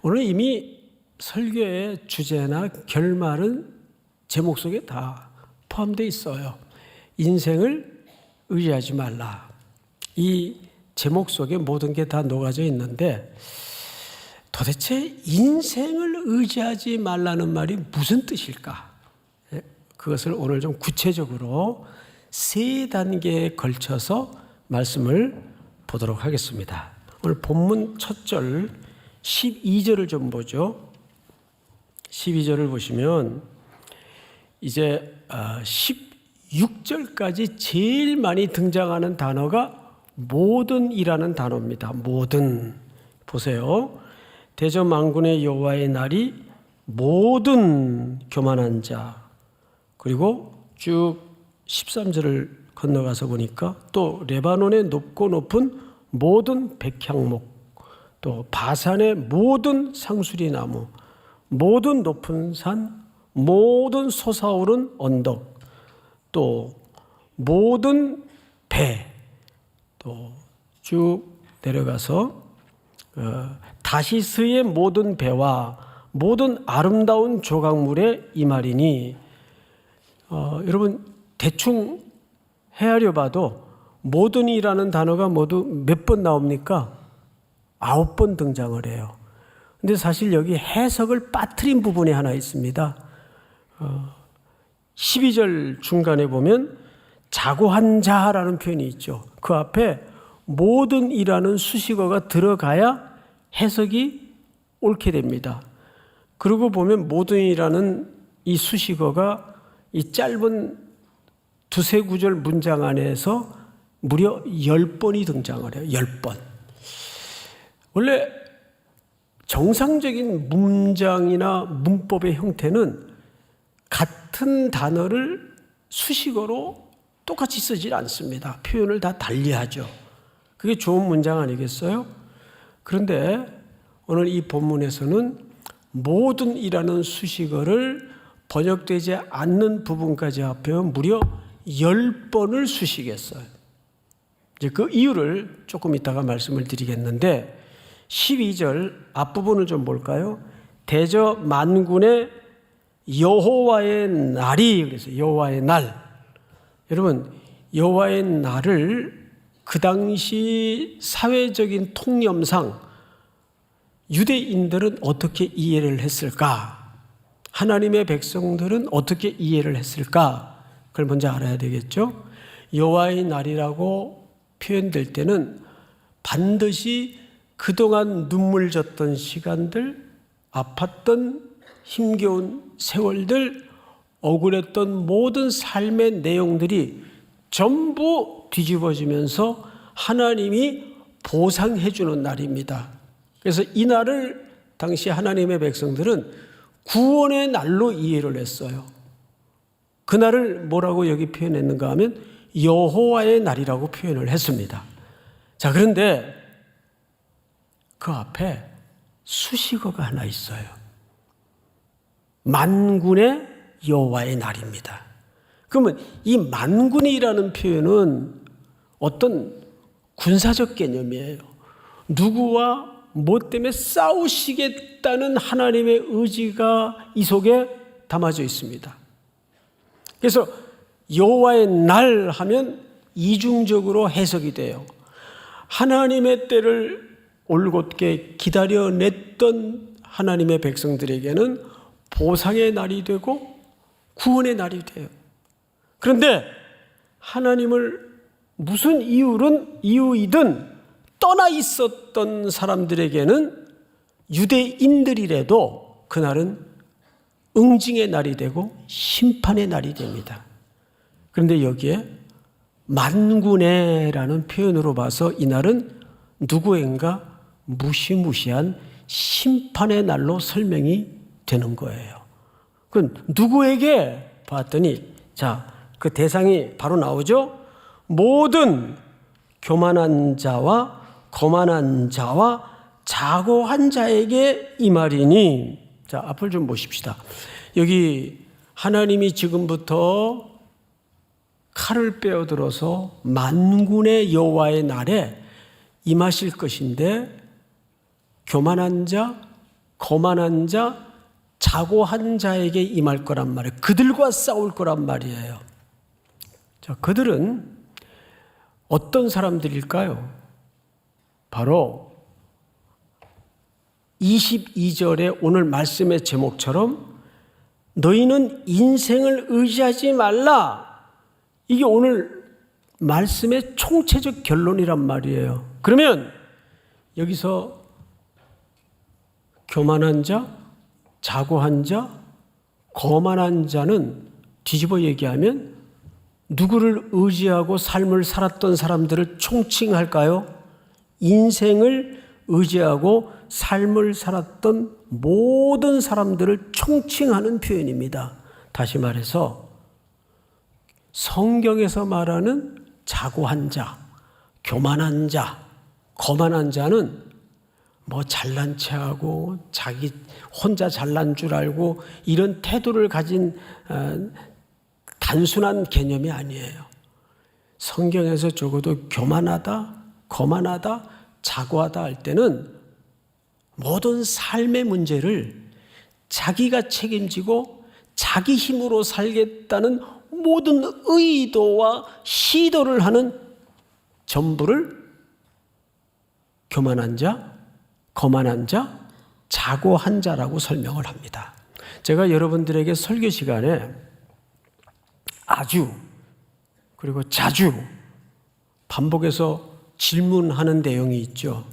오늘 이미 설교의 주제나 결말은 제목 속에 다 포함되어 있어요. 인생을 의지하지 말라. 이 제목 속에 모든 게 다 녹아져 있는데 도대체 인생을 의지하지 말라는 말이 무슨 뜻일까? 그것을 오늘 좀 구체적으로 3단계에 걸쳐서 말씀을 보도록 하겠습니다. 오늘 본문 첫 절 12절을 좀 보죠. 12절을 보시면 이제 16절까지 제일 많이 등장하는 단어가 모든이라는 단어입니다. 모든. 보세요. 대저만군의 여호와의 날이 모든 교만한 자, 그리고 쭉 13절을 건너가서 보니까 또 레바논의 높고 높은 모든 백향목, 또 바산의 모든 상수리 나무, 모든 높은 산, 모든 솟아오른 언덕, 또 모든 배, 또 쭉 내려가서 다시스의 모든 배와 모든 아름다운 조각물의 이 말이니, 여러분 대충 헤아려 봐도 모든이라는 단어가 모두 몇 번 나옵니까? 9번 등장을 해요. 근데 사실 여기 해석을 빠뜨린 부분이 하나 있습니다. 12절 중간에 보면 자고한 자라는 표현이 있죠. 그 앞에 모든이라는 수식어가 들어가야 해석이 옳게 됩니다. 그리고 보면 모든이라는 이 수식어가 이 짧은 두세 구절 문장 안에서 무려 10번이 등장을 해요. 10번. 원래 정상적인 문장이나 문법의 형태는 같은 단어를 수식어로 똑같이 쓰질 않습니다. 표현을 다 달리하죠. 그게 좋은 문장 아니겠어요? 그런데 오늘 이 본문에서는 모든이라는 수식어를 번역되지 않는 부분까지 합해서 무려 10번을 수식했어요. 이제 그 이유를 조금 이따가 말씀을 드리겠는데 12절 앞부분을 좀 볼까요? 대저 만군의 여호와의 날이, 그래서 여호와의 날. 여러분, 여호와의 날을 그 당시 사회적인 통념상 유대인들은 어떻게 이해를 했을까? 하나님의 백성들은 어떻게 이해를 했을까? 그걸 먼저 알아야 되겠죠? 여호와의 날이라고 표현될 때는 반드시 그동안 눈물 졌던 시간들, 아팠던 힘겨운 세월들, 억울했던 모든 삶의 내용들이 전부 뒤집어지면서 하나님이 보상해 주는 날입니다. 그래서 이 날을 당시 하나님의 백성들은 구원의 날로 이해를 했어요. 그 날을 뭐라고 여기 표현했는가 하면 여호와의 날이라고 표현을 했습니다. 자, 그런데 그 앞에 수식어가 하나 있어요. 만군의 여호와의 날입니다. 그러면 이 만군이라는 표현은 어떤 군사적 개념이에요. 누구와 뭐 때문에 싸우시겠다는 하나님의 의지가 이 속에 담아져 있습니다. 그래서 여호와의 날 하면 이중적으로 해석이 돼요. 하나님의 때를 올곧게 기다려냈던 하나님의 백성들에게는 보상의 날이 되고 구원의 날이 돼요. 그런데 하나님을 무슨 이유이든 떠나 있었던 사람들에게는 유대인들이라도 그날은 응징의 날이 되고 심판의 날이 됩니다. 그런데 여기에 만군의라는 표현으로 봐서 이 날은 누구인가 무시무시한 심판의 날로 설명이 되는 거예요. 그럼 누구에게 봤더니 자, 그 대상이 바로 나오죠. 모든 교만한 자와 거만한 자와 자고한 자에게 이 말이니. 자, 앞을 좀 보십시다. 여기 하나님이 지금부터 칼을 빼어들어서 만군의 여호와의 날에 임하실 것인데 교만한 자, 거만한 자, 자고한 자에게 임할 거란 말이에요. 그들과 싸울 거란 말이에요. 자, 그들은 어떤 사람들일까요? 바로 22절에 오늘 말씀의 제목처럼 너희는 인생을 의지하지 말라. 이게 오늘 말씀의 총체적 결론이란 말이에요. 그러면 여기서 교만한 자, 자고한 자, 거만한 자는 뒤집어 얘기하면 누구를 의지하고 삶을 살았던 사람들을 총칭할까요? 인생을 의지하고 삶을 살았던 모든 사람들을 총칭하는 표현입니다. 다시 말해서 성경에서 말하는 자고한 자, 교만한 자, 거만한 자는 뭐 잘난 체하고 자기 혼자 잘난 줄 알고 이런 태도를 가진 단순한 개념이 아니에요. 성경에서 적어도 교만하다, 거만하다, 자고하다 할 때는 모든 삶의 문제를 자기가 책임지고 자기 힘으로 살겠다는 모든 의도와 시도를 하는 전부를 교만한 자, 거만한 자, 자고한 자라고 설명을 합니다. 제가 여러분들에게 설교 시간에 아주 그리고 자주 반복해서 질문하는 내용이 있죠.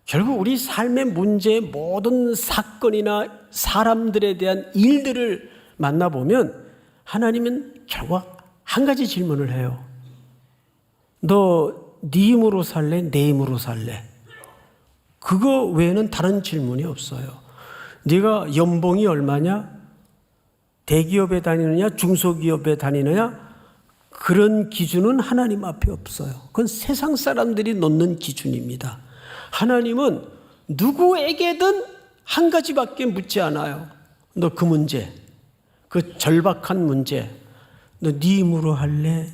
결국 우리 삶의 문제 모든 사건이나 사람들에 대한 일들을 만나보면 하나님은 결국 한 가지 질문을 해요. 너 네 힘으로 살래? 내 힘으로 살래? 그거 외에는 다른 질문이 없어요. 네가 연봉이 얼마냐? 대기업에 다니느냐? 중소기업에 다니느냐? 그런 기준은 하나님 앞에 없어요. 그건 세상 사람들이 놓는 기준입니다. 하나님은 누구에게든 한 가지밖에 묻지 않아요. 너 그 문제, 그 절박한 문제, 너 네 힘으로 할래?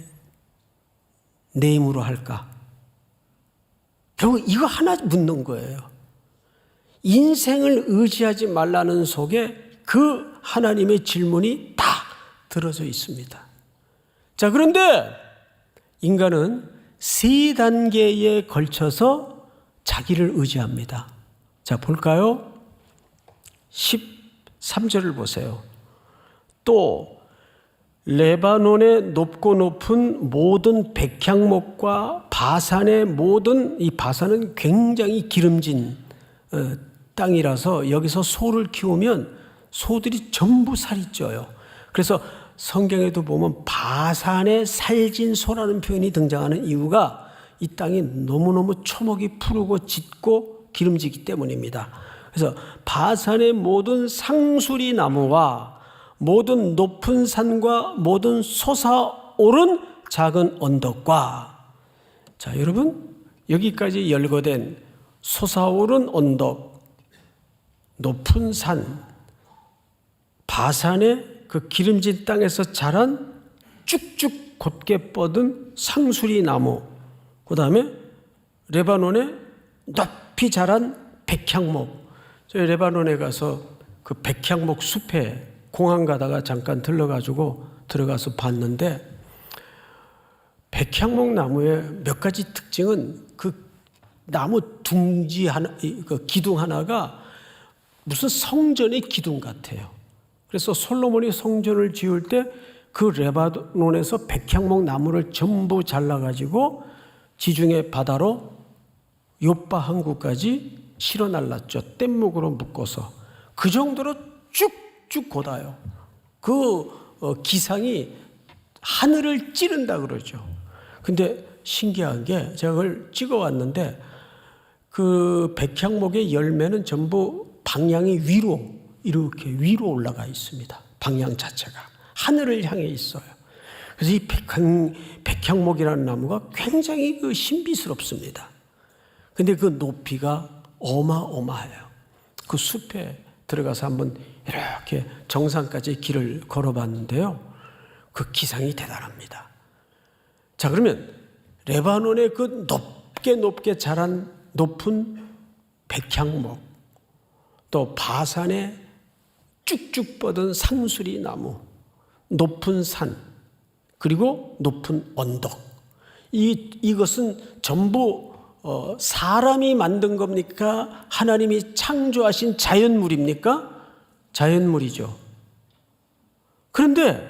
내 힘으로 할까? 결국 이거 하나 묻는 거예요. 인생을 의지하지 말라는 속에 그 하나님의 질문이 다 들어져 있습니다. 자, 그런데 인간은 세 단계에 걸쳐서 자기를 의지합니다. 자, 볼까요? 13절을 보세요. 또 레바논의 높고 높은 모든 백향목과 바산의 모든, 이 바산은 굉장히 기름진 땅이라서 여기서 소를 키우면 소들이 전부 살이 쪄요. 그래서 성경에도 보면 바산의 살진 소라는 표현이 등장하는 이유가 이 땅이 너무너무 초목이 푸르고 짙고 기름지기 때문입니다. 그래서 바산의 모든 상수리 나무와 모든 높은 산과 모든 솟아오른 작은 언덕과, 자, 여러분, 여기까지 열거된 솟아오른 언덕, 높은 산, 바산의 그 기름진 땅에서 자란 쭉쭉 곧게 뻗은 상수리 나무, 그 다음에 레바논에 높이 자란 백향목. 저희 레바논에 가서 그 백향목 숲에 공항 가다가 잠깐 들어가서 봤는데, 백향목 나무의 몇 가지 특징은 그 나무 둥지 하나, 그 기둥 하나가 무슨 성전의 기둥 같아요. 그래서 솔로몬이 성전을 지을 때 그 레바논에서 백향목 나무를 전부 잘라가지고 지중해 바다로 요빠 항구까지 실어 날랐죠. 뗏목으로 묶어서. 그 정도로 쭉쭉 곧아요. 그 기상이 하늘을 찌른다 그러죠. 근데 신기한 게 제가 그걸 찍어왔는데 그 백향목의 열매는 전부 방향이 위로, 이렇게 위로 올라가 있습니다. 방향 자체가 하늘을 향해 있어요. 그래서 이 백향목이라는 나무가 굉장히 그 신비스럽습니다. 근데 그 높이가 어마어마해요. 그 숲에 들어가서 한번 이렇게 정상까지 길을 걸어봤는데요. 그 기상이 대단합니다. 자, 그러면 레바논의 그 높게 자란 높은 백향목, 또 바산에 쭉쭉 뻗은 상수리 나무, 높은 산, 그리고 높은 언덕. 이것은 전부 사람이 만든 겁니까? 하나님이 창조하신 자연물입니까? 자연물이죠. 그런데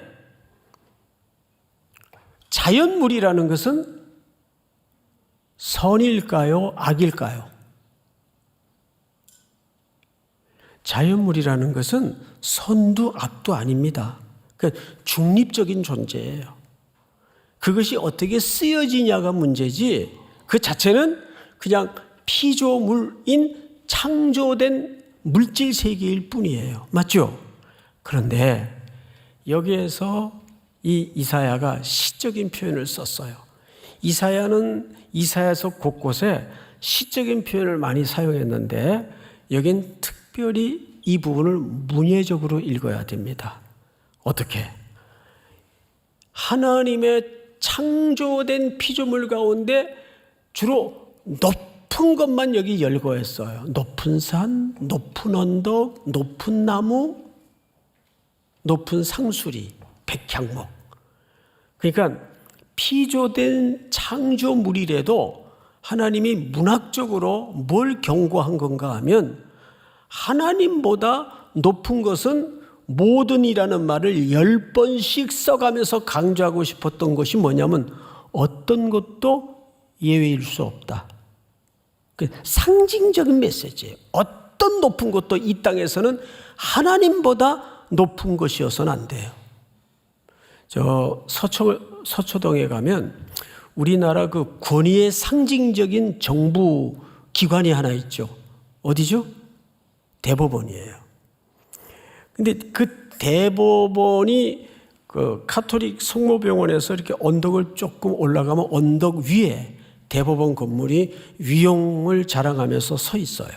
자연물이라는 것은 선일까요? 악일까요? 자연물이라는 것은 선도 악도 아닙니다. 그러니까 중립적인 존재예요. 그것이 어떻게 쓰여지냐가 문제지, 그 자체는 그냥 피조물인 창조된 물질 세계일 뿐이에요. 맞죠? 그런데 여기에서 이 이사야가 시적인 표현을 썼어요. 이사야는 이사야서 곳곳에 시적인 표현을 많이 사용했는데 여긴 특별히 이 부분을 문예적으로 읽어야 됩니다. 어떻게? 하나님의 창조된 피조물 가운데 주로 높은 것만 여기 열거했어요. 높은 산, 높은 언덕, 높은 나무, 높은 상수리, 백향목. 그러니까 피조된 창조물이라도 하나님이 문학적으로 뭘 경고한 건가 하면 하나님보다 높은 것은 모든이라는 말을 10번씩 써가면서 강조하고 싶었던 것이 뭐냐면 어떤 것도 예외일 수 없다. 상징적인 메시지예요. 어떤 높은 것도 이 땅에서는 하나님보다 높은 것이어서는 안 돼요. 저 서초동에 가면 우리나라 그 권위의 상징적인 정부 기관이 하나 있죠. 어디죠? 대법원이에요. 근데 그 대법원이 그 카톨릭 성모병원에서 이렇게 언덕을 조금 올라가면 언덕 위에 대법원 건물이 위용을 자랑하면서 서 있어요.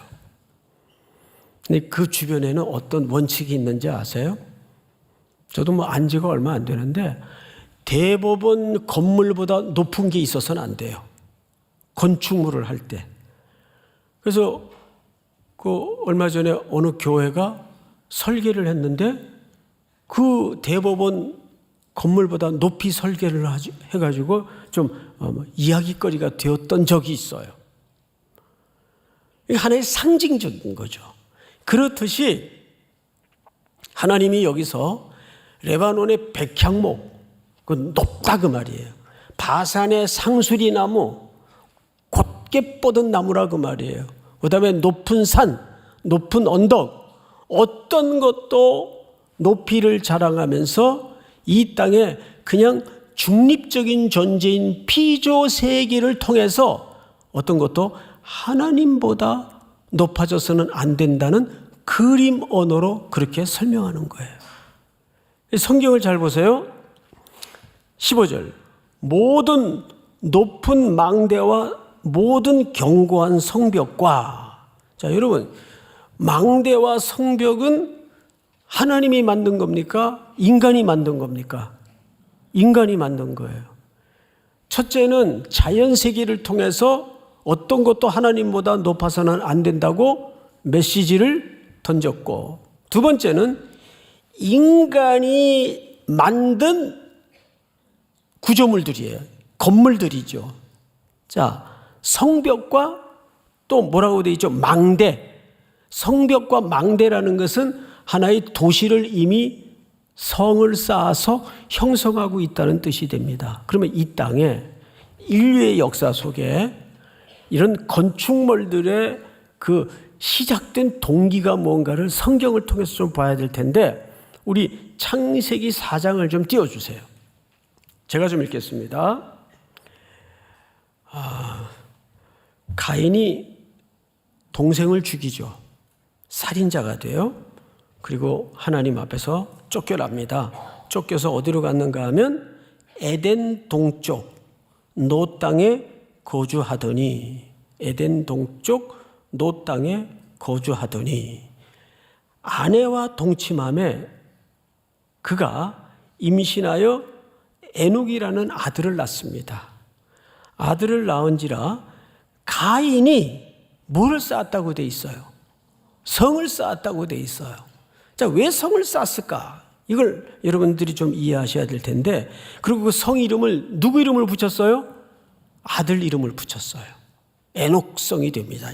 근데 그 주변에는 어떤 원칙이 있는지 아세요? 저도 뭐 안 지가 얼마 안 되는데 대법원 건물보다 높은 게 있어서는 안 돼요. 건축물을 할 때. 그래서 그 얼마 전에 어느 교회가 설계를 했는데 그 대법원 건물보다 높이 설계를 해가지고 좀 이야기거리가 되었던 적이 있어요. 이게 하나의 상징적인 거죠. 그렇듯이 하나님이 여기서 레바논의 백향목, 그 높다 그 말이에요. 바산의 상수리 나무, 곧게 뻗은 나무라 그 말이에요. 그 다음에 높은 산, 높은 언덕, 어떤 것도 높이를 자랑하면서 이 땅에 그냥 중립적인 존재인 피조 세계를 통해서 어떤 것도 하나님보다 높아져서는 안 된다는 그림 언어로 그렇게 설명하는 거예요. 성경을 잘 보세요. 15절. 모든 높은 망대와 모든 견고한 성벽과. 자, 여러분, 망대와 성벽은 하나님이 만든 겁니까? 인간이 만든 겁니까? 인간이 만든 거예요. 첫째는 자연 세계를 통해서 어떤 것도 하나님보다 높아서는 안 된다고 메시지를 던졌고, 두 번째는 인간이 만든 구조물들이에요. 건물들이죠. 자, 성벽과 또 뭐라고 되어 있죠? 망대. 성벽과 망대라는 것은 하나의 도시를 이미 성을 쌓아서 형성하고 있다는 뜻이 됩니다. 그러면 이 땅에 인류의 역사 속에 이런 건축물들의 그 시작된 동기가 뭔가를 성경을 통해서 좀 봐야 될 텐데 우리 창세기 4장을 좀 띄워주세요. 제가 좀 읽겠습니다. 가인이 동생을 죽이죠. 살인자가 돼요. 그리고 하나님 앞에서 쫓겨납니다. 쫓겨서 어디로 갔는가 하면 에덴 동쪽 노 땅에 거주하더니 에덴 동쪽 노 땅에 거주하더니 아내와 동침함에 그가 임신하여 에녹이라는 아들을 낳습니다. 아들을 낳은지라 가인이 뭐를 쌓았다고 돼 있어요? 성을 쌓았다고 돼 있어요. 자, 왜 성을 쌓았을까? 이걸 여러분들이 좀 이해하셔야 될 텐데, 그리고 그 성 이름을 누구 이름을 붙였어요? 아들 이름을 붙였어요. 에녹성이 됩니다.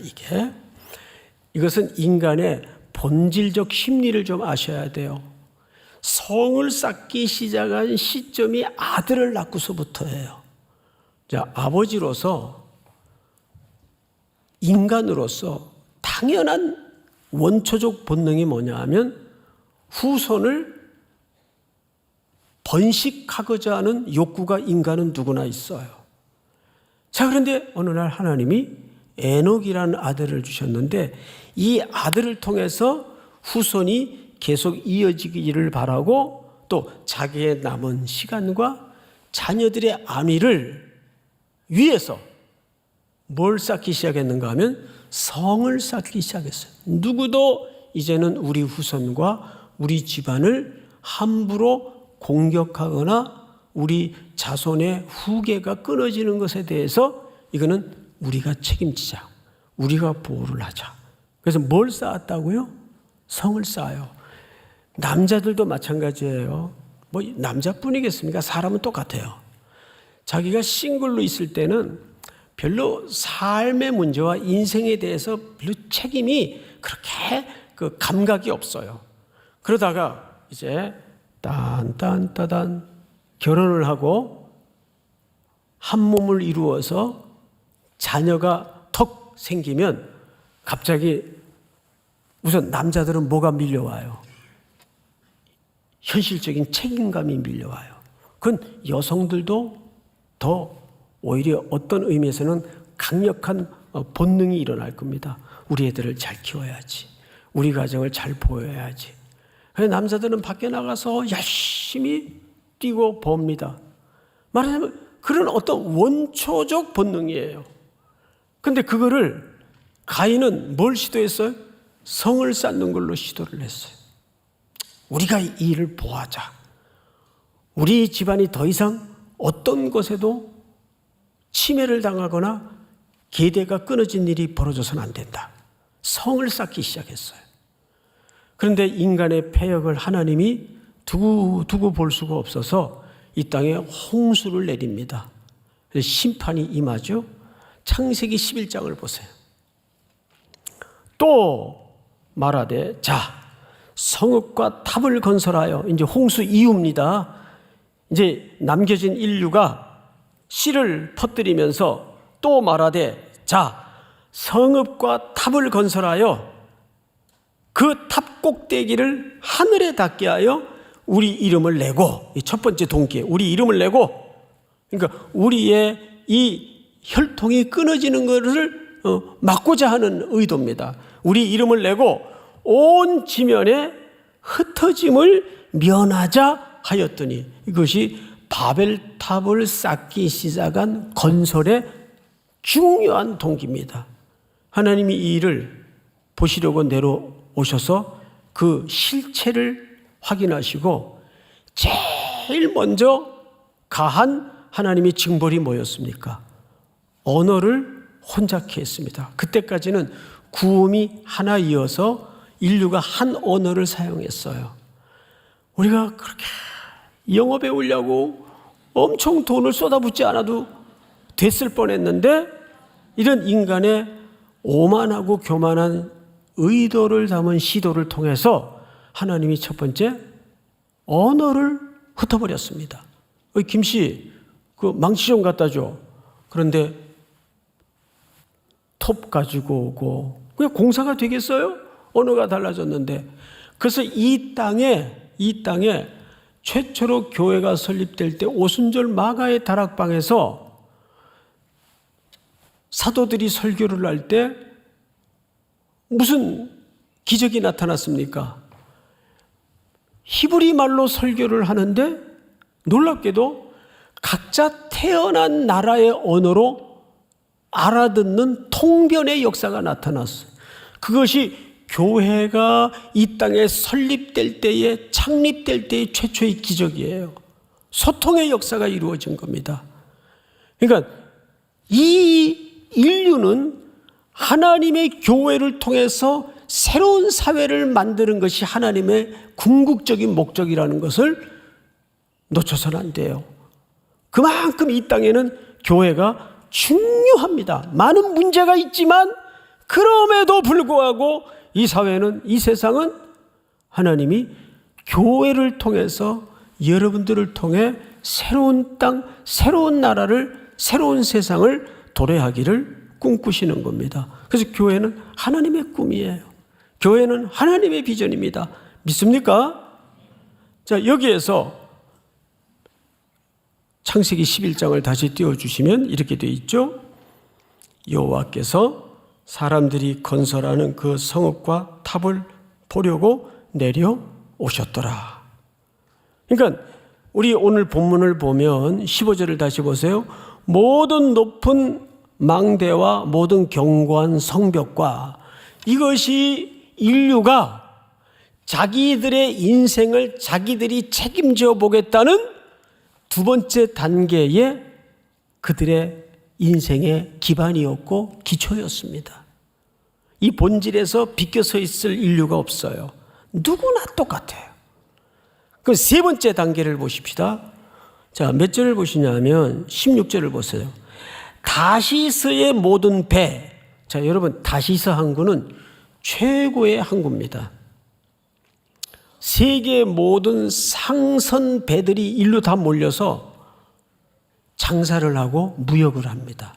이것은 인간의 본질적 심리를 좀 아셔야 돼요. 성을 쌓기 시작한 시점이 아들을 낳고서부터예요. 자, 아버지로서, 인간으로서 당연한 원초적 본능이 뭐냐 하면 후손을 번식하고자 하는 욕구가 인간은 누구나 있어요. 자, 그런데 어느 날 하나님이 에녹이라는 아들을 주셨는데, 이 아들을 통해서 후손이 계속 이어지기를 바라고, 또 자기의 남은 시간과 자녀들의 안위를 위해서 뭘 쌓기 시작했는가 하면 성을 쌓기 시작했어요. 누구도 이제는 우리 후손과 우리 집안을 함부로 공격하거나 우리 자손의 후계가 끊어지는 것에 대해서 이거는 우리가 책임지자. 우리가 보호를 하자. 그래서 뭘 쌓았다고요? 성을 쌓아요. 남자들도 마찬가지예요. 뭐 남자뿐이겠습니까? 사람은 똑같아요. 자기가 싱글로 있을 때는 별로 삶의 문제와 인생에 대해서 별로 책임이 그렇게 그 감각이 없어요. 그러다가 이제 딴딴따단 결혼을 하고 한 몸을 이루어서 자녀가 턱 생기면 갑자기 우선 남자들은 뭐가 밀려와요? 현실적인 책임감이 밀려와요. 그건 여성들도 더 오히려 어떤 의미에서는 강력한 본능이 일어날 겁니다. 우리 애들을 잘 키워야지. 우리 가정을 잘 보여야지. 그래서 남자들은 밖에 나가서 열심히 뛰고 봅니다. 말하자면 그런 어떤 원초적 본능이에요. 근데 그거를 가인은 뭘 시도했어요? 성을 쌓는 걸로 시도를 했어요. 우리가 이 일을 보호하자. 우리 집안이 더 이상 어떤 것에도 침해를 당하거나 계대가 끊어진 일이 벌어져서는 안 된다. 성을 쌓기 시작했어요. 그런데 인간의 패역을 하나님이 두고 볼 수가 없어서 이 땅에 홍수를 내립니다. 심판이 임하죠. 창세기 11장을 보세요. 또 말하되 자 성읍과 탑을 건설하여, 이제 홍수 이후입니다. 이제 남겨진 인류가 씨를 퍼뜨리면서 또 말하되 자 성읍과 탑을 건설하여 그 탑 꼭대기를 하늘에 닿게 하여 우리 이름을 내고, 이 첫 번째 동기에 우리 이름을 내고, 그러니까 우리의 이 혈통이 끊어지는 것을 막고자 하는 의도입니다. 우리 이름을 내고 온 지면에 흩어짐을 면하자 하였더니, 이것이 바벨탑을 쌓기 시작한 건설의 중요한 동기입니다. 하나님이 이 일을 보시려고 내려오셔서 그 실체를 확인하시고 제일 먼저 가한 하나님의 징벌이 뭐였습니까? 언어를 혼잡케 했습니다. 그때까지는 구음이 하나 이어서 인류가 한 언어를 사용했어요. 우리가 그렇게 영어 배우려고 엄청 돈을 쏟아붓지 않아도 됐을 뻔했는데, 이런 인간의 오만하고 교만한 의도를 담은 시도를 통해서 하나님이 첫 번째 언어를 흩어버렸습니다. 김씨, 그 망치 좀 갖다 줘. 그런데 톱 가지고 오고, 그냥 공사가 되겠어요? 언어가 달라졌는데. 그래서 이 땅에 최초로 교회가 설립될 때 오순절 마가의 다락방에서 사도들이 설교를 할 때 무슨 기적이 나타났습니까? 히브리 말로 설교를 하는데 놀랍게도 각자 태어난 나라의 언어로 알아듣는 통변의 역사가 나타났어요. 그것이 교회가 이 땅에 설립될 때에, 창립될 때의 최초의 기적이에요. 소통의 역사가 이루어진 겁니다. 그러니까 이 인류는 하나님의 교회를 통해서 새로운 사회를 만드는 것이 하나님의 궁극적인 목적이라는 것을 놓쳐서는 안 돼요. 그만큼 이 땅에는 교회가 중요합니다. 많은 문제가 있지만 그럼에도 불구하고 이 사회는, 이 세상은 하나님이 교회를 통해서, 여러분들을 통해 새로운 땅, 새로운 나라를, 새로운 세상을 도래하기를 꿈꾸시는 겁니다. 그래서 교회는 하나님의 꿈이에요. 교회는 하나님의 비전입니다. 믿습니까? 자, 여기에서 창세기 11장을 다시 띄워주시면 이렇게 되어 있죠. 여호와께서 사람들이 건설하는 그 성읍과 탑을 보려고 내려오셨더라. 그러니까 우리 오늘 본문을 보면 15절을 다시 보세요. 모든 높은 망대와 모든 견고한 성벽과, 이것이 인류가 자기들의 인생을 자기들이 책임져 보겠다는 두 번째 단계의 그들의 인생의 기반이었고 기초였습니다. 이 본질에서 비껴서 있을 인류가 없어요. 누구나 똑같아요. 그럼 세 번째 단계를 보십시다. 자, 몇 절을 보시냐면 16절을 보세요. 다시스의 모든 배. 자, 여러분, 다시스 항구는 최고의 항구입니다. 세계 모든 상선 배들이 일로 다 몰려서 장사를 하고 무역을 합니다.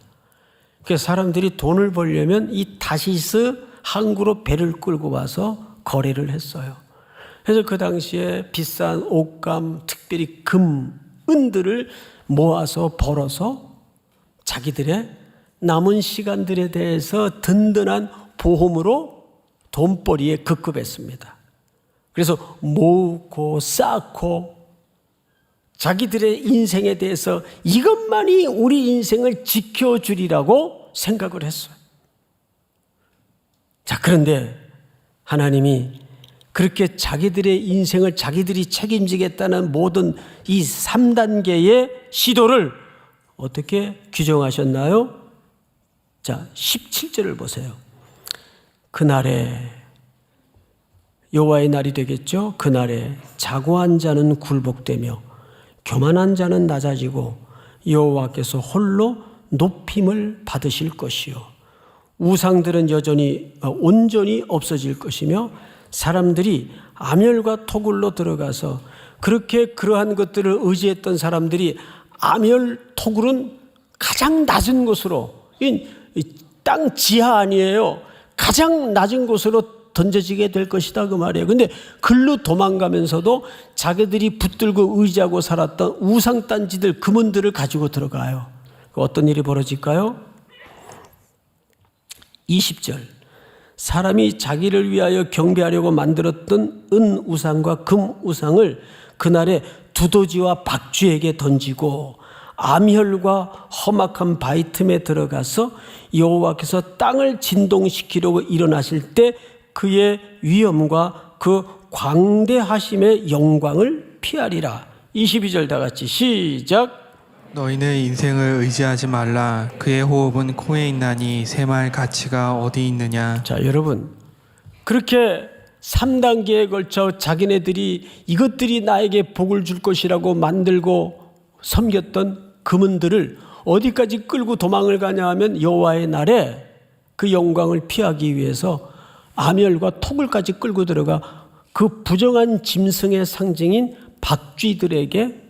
그래서 사람들이 돈을 벌려면 이 다시스 항구로 배를 끌고 와서 거래를 했어요. 그래서 그 당시에 비싼 옷감, 특별히 금, 은들을 모아서 벌어서 자기들의 남은 시간들에 대해서 든든한 보험으로 돈벌이에 급급했습니다. 그래서 모으고 쌓고 자기들의 인생에 대해서 이것만이 우리 인생을 지켜주리라고 생각을 했어요. 자, 그런데 하나님이 그렇게 자기들의 인생을 자기들이 책임지겠다는 모든 이 3단계의 시도를 어떻게 규정하셨나요? 자, 17절을 보세요. 그날에, 여호와의 날이 되겠죠. 그날에 자고한 자는 굴복되며 교만한 자는 낮아지고 여호와께서 홀로 높임을 받으실 것이요, 우상들은 여전히 온전히 없어질 것이며 사람들이 아멸과 토굴로 들어가서, 그렇게 그러한 것들을 의지했던 사람들이 아멸 토굴은 가장 낮은 곳으로, 땅 지하 아니에요. 가장 낮은 곳으로 던져지게 될 것이다, 그 말이에요. 근데 글로 도망가면서도 자기들이 붙들고 의지하고 살았던 우상단지들, 금은들을 가지고 들어가요. 어떤 일이 벌어질까요? 20절. 사람이 자기를 위하여 경배하려고 만들었던 은 우상과 금 우상을 그날에 두더지와 박쥐에게 던지고 암혈과 험악한 바위 틈에 들어가서 여호와께서 땅을 진동시키려고 일어나실 때 그의 위엄과 그 광대하심의 영광을 피하리라. 22절 다 같이 시작. 너희는 인생을 의지하지 말라. 그의 호흡은 코에 있나니 샘할 가치가 어디 있느냐. 자, 여러분, 그렇게 3단계에 걸쳐 자기네들이 이것들이 나에게 복을 줄 것이라고 만들고 섬겼던 금은들을 어디까지 끌고 도망을 가냐 하면 여호와의 날에 그 영광을 피하기 위해서 아멸과 톡을까지 끌고 들어가 그 부정한 짐승의 상징인 박쥐들에게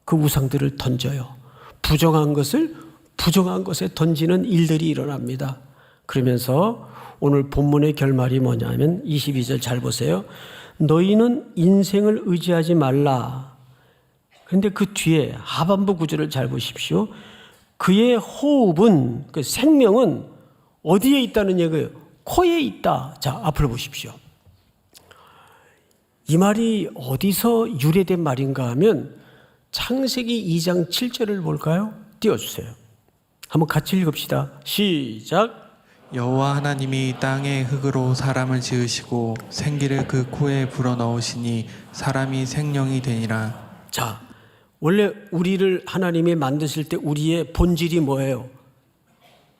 그 우상들을 던져요. 부정한 것을 부정한 것에 던지는 일들이 일어납니다. 그러면서 오늘 본문의 결말이 뭐냐면 22절 잘 보세요. 너희는 인생을 의지하지 말라. 그런데 그 뒤에 하반부 구절을 잘 보십시오. 그의 호흡은, 그 생명은 어디에 있다는 얘기예요? 코에 있다. 자, 앞으로 보십시오. 이 말이 어디서 유래된 말인가 하면 창세기 2장 7절을 볼까요? 띄워주세요. 한번 같이 읽읍시다. 시작. 여호와 하나님이 땅의 흙으로 사람을 지으시고 생기를 그 코에 불어넣으시니 사람이 생명이 되니라. 자, 원래 우리를 하나님이 만드실 때 우리의 본질이 뭐예요?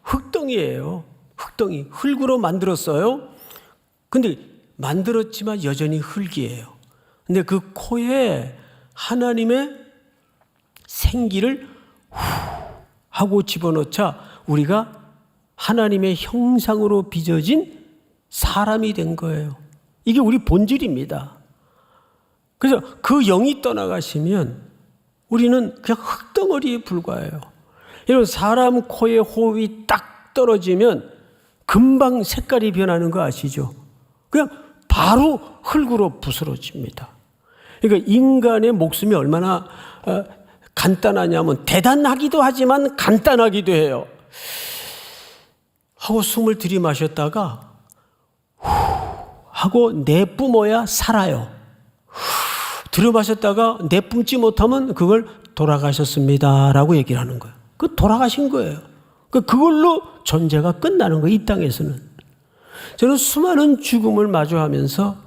흙덩이예요. 흙덩이. 흙으로 만들었어요. 근데 만들었지만 여전히 흙이에요. 근데 그 코에 하나님의 생기를 후 하고 집어넣자 우리가 하나님의 형상으로 빚어진 사람이 된 거예요. 이게 우리 본질입니다. 그래서 그 영이 떠나가시면 우리는 그냥 흙덩어리에 불과해요. 여러분, 사람 코에 호흡이 딱 떨어지면 금방 색깔이 변하는 거 아시죠? 그냥 바로 흙으로 부스러집니다. 그러니까 인간의 목숨이 얼마나 간단하냐면 대단하기도 하지만 간단하기도 해요. 하고 숨을 들이마셨다가 후 하고 내뿜어야 살아요. 들이마셨다가 내뿜지 못하면 그걸 돌아가셨습니다라고 얘기를 하는 거예요. 그 돌아가신 거예요. 그걸로 존재가 끝나는 거예요. 이 땅에서는. 저는 수많은 죽음을 마주하면서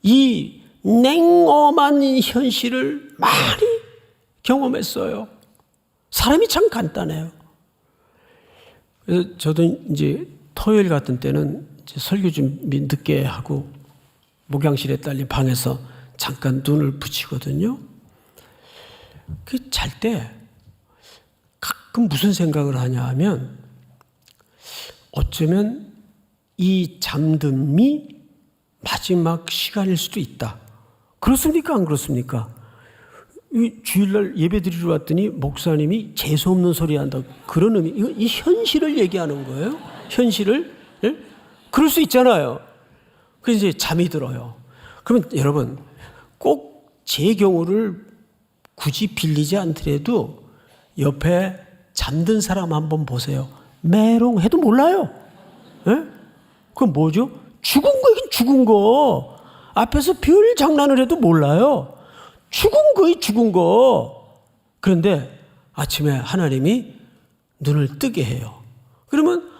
이 냉엄한 현실을 많이 경험했어요. 사람이 참 간단해요. 그래서 저도 이제 토요일 같은 때는 이제 설교 준비 늦게 하고 목양실에 딸린 방에서 잠깐 눈을 붙이거든요. 그 잘 때 가끔 무슨 생각을 하냐 하면 어쩌면 이 잠듦이 마지막 시간일 수도 있다. 그렇습니까? 안 그렇습니까? 주일날 예배 드리러 왔더니 목사님이 재수없는 소리 한다. 그런 의미, 이 현실을 얘기하는 거예요. 현실을. 예? 그럴 수 있잖아요. 그래서 이제 잠이 들어요. 그러면 여러분, 꼭 제 경우를 굳이 빌리지 않더라도 옆에 잠든 사람 한번 보세요. 메롱해도 몰라요. 예? 그건 뭐죠? 죽은 거긴 죽은 거. 앞에서 별 장난을 해도 몰라요. 죽은 거이 죽은 거. 그런데 아침에 하나님이 눈을 뜨게 해요. 그러면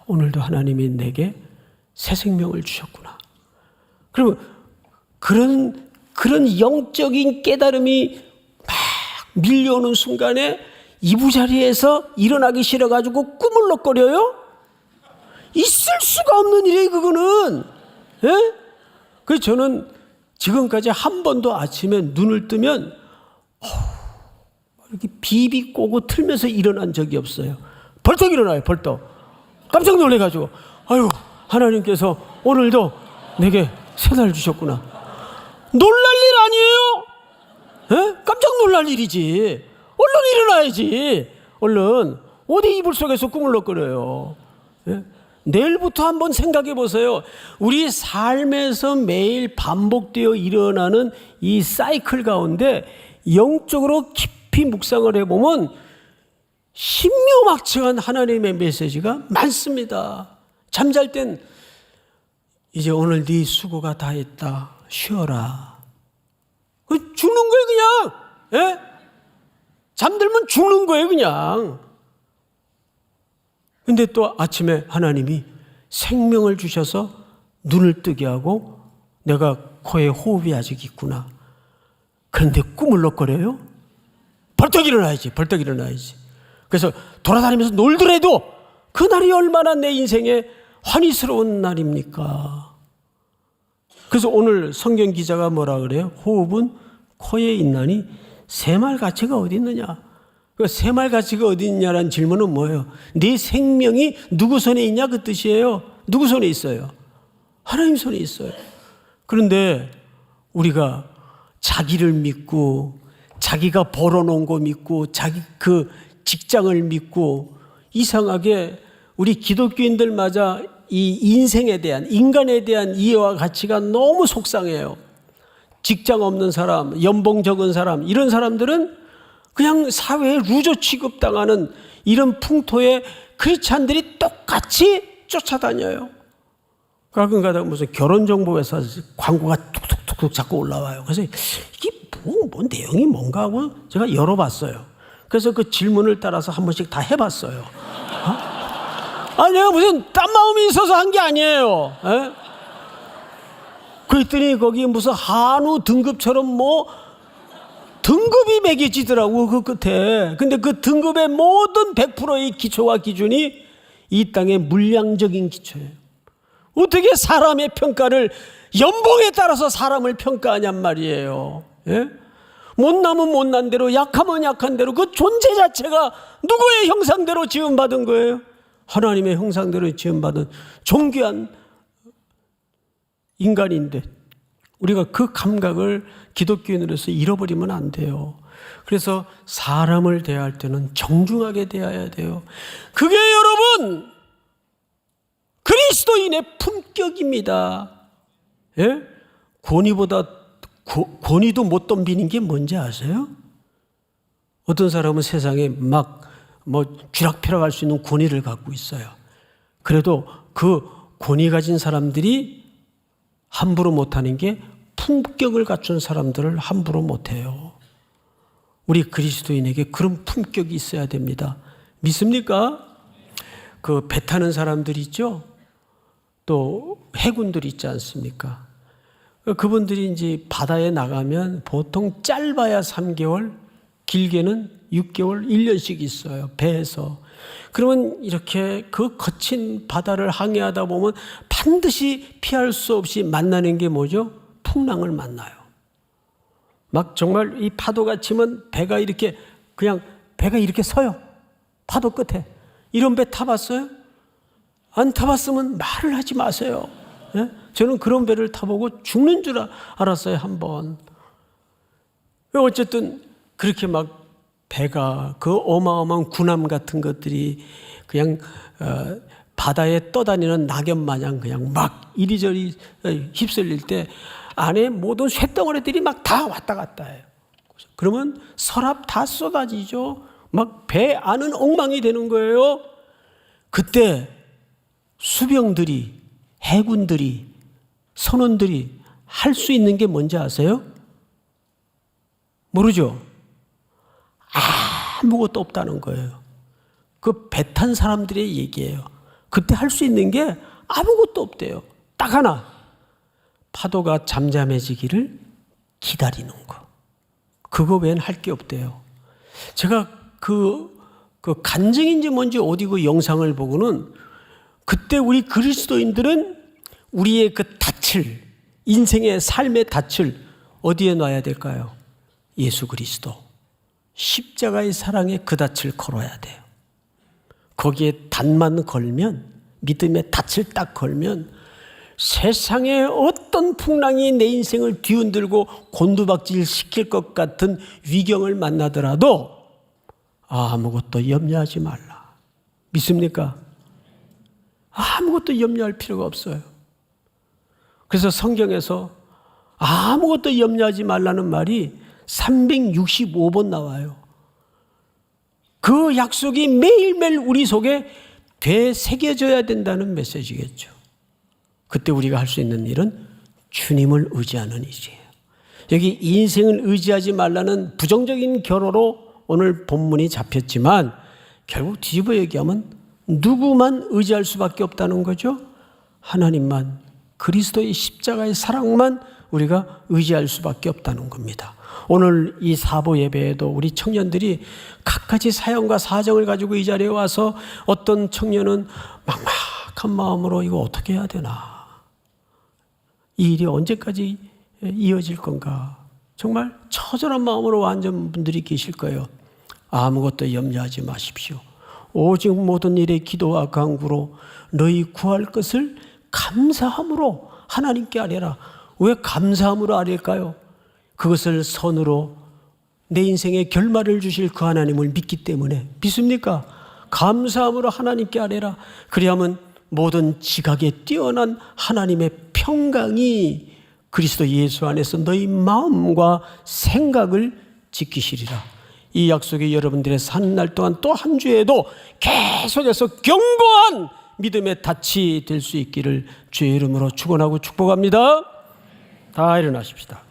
오늘도 하나님이 내게 새 생명을 주셨구나. 그러면 그런 영적인 깨달음이 막 밀려오는 순간에 이부자리에서 일어나기 싫어가지고 꾸물럭거려요? 있을 수가 없는 일이에요, 그거는. 예? 그래서 저는 지금까지 한 번도 아침에 눈을 뜨면 이렇게 비비 꼬고 틀면서 일어난 적이 없어요. 벌떡 일어나요, 벌떡. 깜짝 놀래가지고, 아유, 하나님께서 오늘도 내게 새 날 주셨구나. 놀랄 일 아니에요? 예? 깜짝 놀랄 일이지. 얼른 일어나야지. 얼른. 어디 이불 속에서 꾸물럭거려요. 예? 내일부터 한번 생각해 보세요. 우리 삶에서 매일 반복되어 일어나는 이 사이클 가운데 영적으로 깊이 묵상을 해보면 신묘막측한 하나님의 메시지가 많습니다. 잠잘 땐 이제 오늘 네 수고가 다 했다. 쉬어라. 죽는 거예요, 그냥. 예? 잠들면 죽는 거예요, 그냥. 근데 또 아침에 하나님이 생명을 주셔서 눈을 뜨게 하고 내가 코에 호흡이 아직 있구나. 그런데 꾸물럭거려요? 벌떡 일어나야지, 벌떡 일어나야지. 그래서 돌아다니면서 놀더라도 그날이 얼마나 내 인생에 환희스러운 날입니까? 그래서 오늘 성경 기자가 뭐라 그래요? 호흡은 코에 있나니 새말 가치가 어디 있느냐? 그 새말 가치가 어디 있냐라는 질문은 뭐예요? 네 생명이 누구 손에 있냐 그 뜻이에요. 누구 손에 있어요? 하나님 손에 있어요. 그런데 우리가 자기를 믿고 자기가 벌어놓은 거 믿고 자기 그 직장을 믿고 이상하게 우리 기독교인들마저 이 인생에 대한 인간에 대한 이해와 가치가 너무 속상해요. 직장 없는 사람, 연봉 적은 사람 이런 사람들은 그냥 사회에 루저 취급당하는 이런 풍토에 크리스찬들이 똑같이 쫓아다녀요. 가끔 가다가 무슨 결혼정보회사 광고가 툭툭툭 자꾸 올라와요. 그래서 이게 뭔 내용이 뭔가 하고 제가 열어봤어요. 그래서 그 질문을 따라서 한 번씩 다 해봤어요. 아니 내가 무슨 딴 마음이 있어서 한 게 아니에요. 에? 그랬더니 거기 무슨 한우 등급처럼 뭐 등급이 매겨지더라고 그 끝에. 근데 그 등급의 모든 100%의 기초와 기준이 이 땅의 물량적인 기초예요. 어떻게 사람의 평가를 연봉에 따라서 사람을 평가하냔 말이에요. 예? 못나면 못난 대로, 약하면 약한 대로 그 존재 자체가 누구의 형상대로 지음받은 거예요? 하나님의 형상대로 지음받은 존귀한 인간인데 우리가 그 감각을 기독교인으로서 잃어버리면 안 돼요. 그래서 사람을 대할 때는 정중하게 대해야 돼요. 그게 여러분 그리스도인의 품격입니다. 예? 권위도 못 덤비는 게 뭔지 아세요? 어떤 사람은 세상에 막 쥐락펴락할 수 있는 권위를 갖고 있어요. 그래도 그 권위 가진 사람들이 함부로 못하는 게 품격을 갖춘 사람들을 함부로 못해요. 우리 그리스도인에게 그런 품격이 있어야 됩니다. 믿습니까? 그 배 타는 사람들 있죠? 또 해군들 있지 않습니까? 그분들이 이제 바다에 나가면 보통 짧아야 3개월, 길게는 6개월, 1년씩 있어요. 배에서. 그러면 이렇게 그 거친 바다를 항해하다 보면 반드시 피할 수 없이 만나는 게 뭐죠? 풍랑을 만나요. 막 정말 이 파도가 치면 배가 이렇게 서요. 파도 끝에. 이런 배 타봤어요? 안 타봤으면 말을 하지 마세요. 예? 저는 그런 배를 타보고 죽는 줄 알았어요, 한 번. 어쨌든 그렇게 막 배가 그 어마어마한 군함 같은 것들이 그냥 바다에 떠다니는 낙엽 마냥 그냥 막 이리저리 휩쓸릴 때 안에 모든 쇳덩어리들이 막 다 왔다 갔다 해요. 그러면 서랍 다 쏟아지죠. 막 배 안은 엉망이 되는 거예요. 그때 수병들이, 해군들이, 선원들이 할 수 있는 게 뭔지 아세요? 모르죠? 아무것도 없다는 거예요. 그 배 탄 사람들의 얘기예요. 그때 할 수 있는 게 아무것도 없대요. 딱 하나. 파도가 잠잠해지기를 기다리는 거. 그거 외엔 할 게 없대요. 제가 그 간증인지 뭔지 어디 그 영상을 보고는 그때 우리 그리스도인들은 우리의 그 닻을, 인생의 삶의 닻을 어디에 놔야 될까요? 예수 그리스도. 십자가의 사랑에 그 닻을 걸어야 돼요. 거기에 닻만 걸면, 믿음의 닻을 딱 걸면 세상에 어떤 풍랑이 내 인생을 뒤흔들고 곤두박질 시킬 것 같은 위경을 만나더라도 아무것도 염려하지 말라. 믿습니까? 아무것도 염려할 필요가 없어요. 그래서 성경에서 아무것도 염려하지 말라는 말이 365번 나와요. 그 약속이 매일매일 우리 속에 되새겨져야 된다는 메시지겠죠. 그때 우리가 할 수 있는 일은 주님을 의지하는 일이에요. 여기 인생을 의지하지 말라는 부정적인 결어로 오늘 본문이 잡혔지만 결국 뒤집어 얘기하면 누구만 의지할 수밖에 없다는 거죠? 하나님만, 그리스도의 십자가의 사랑만 우리가 의지할 수밖에 없다는 겁니다. 오늘 이 사보 예배에도 우리 청년들이 각가지 사연과 사정을 가지고 이 자리에 와서 어떤 청년은 막막한 마음으로 이거 어떻게 해야 되나? 이 일이 언제까지 이어질 건가? 정말 처절한 마음으로 완전 분들이 계실 거예요. 아무것도 염려하지 마십시오. 오직 모든 일에 기도와 간구로 너희 구할 것을 감사함으로 하나님께 아뢰라. 왜 감사함으로 아뢰일까요? 그것을 선으로 내 인생에 결말을 주실 그 하나님을 믿기 때문에. 믿습니까? 감사함으로 하나님께 아뢰라. 그리하면 모든 지각에 뛰어난 하나님의 평강이 그리스도 예수 안에서 너희 마음과 생각을 지키시리라. 이 약속이 여러분들의 사는 날 동안 또 한 주에도 계속해서 견고한 믿음의 닻이 될 수 있기를 주의 이름으로 축원하고 축복합니다. 다 일어나십시다.